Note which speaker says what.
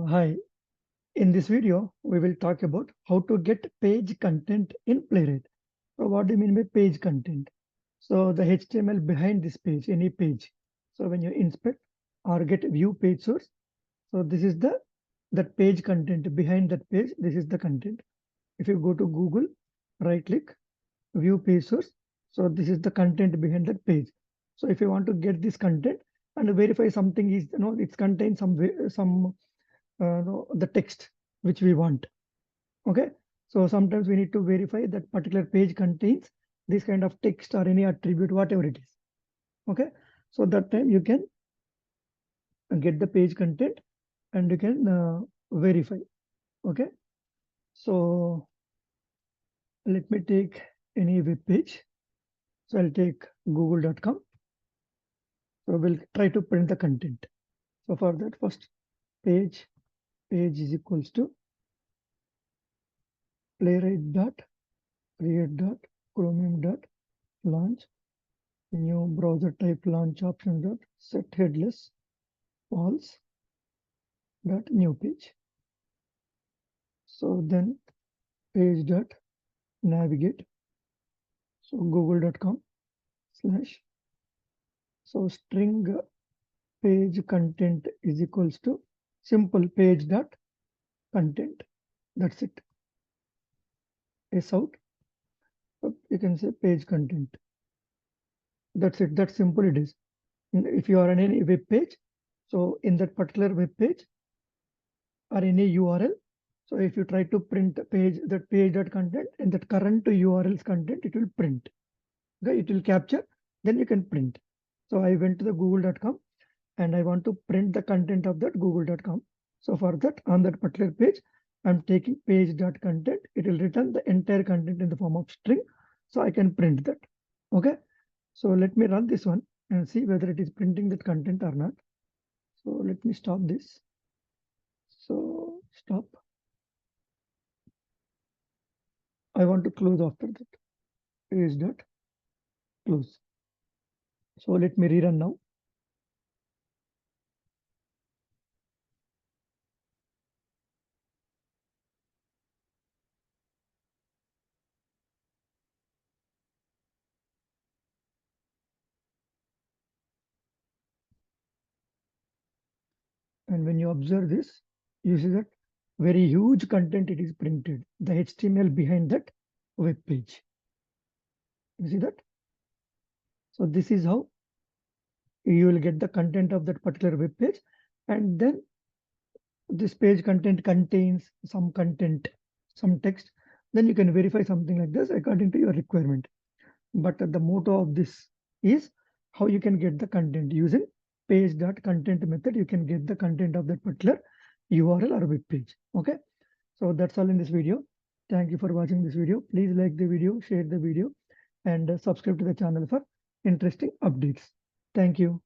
Speaker 1: Hi, in this video, we will talk about how to get page content in Playwright. So what do you mean by page content? So the HTML behind this page, any page. So when you inspect or get view page source, so this is that page content behind that page. This is the content. If you go to Google, right click, view page source. So this is the content behind that page. So if you want to get this content and verify something is, it contains some the text which we want. Okay, so sometimes we need to verify that particular page contains this kind of text or any attribute, whatever it is. Okay, so that time you can get the page content and you can verify. Okay, so let me take any web page. So I'll take google.com. So we'll try to print the content. So for that, first page is equals to playwright dot create dot chromium dot launch new browser type launch option dot set headless false dot new page. So then page dot navigate. So google.com slash. So string page content is equals to simple page dot content. That's it. S out. So you can say page content. That's it. That's simple it is. If you are on any web page, so in that particular web page or any URL, so if you try to print that page dot content and that current URL's content, it will print. Okay, it will capture, then you can print. So I went to the google.com and I want to print the content of that google.com. So for that, on that particular page, I'm taking page dot content. It will return the entire content in the form of string. So I can print that. Okay. So let me run this one and see whether it is printing that content or not. So let me stop this. So stop. I want to close after that. Page dot close. So let me rerun now. And when you observe this, you see that very huge content it is printed, the HTML behind that web page. You see that? So this is how you will get the content of that particular web page. And then this page content contains some content, some text. Then you can verify something like this according to your requirement. But the motto of this is how you can get the content using page.content method. You can get the content of that particular URL or web page. Okay. So that's all in this video. Thank you for watching this video. Please like the video, share the video, and subscribe to the channel for interesting updates. Thank you.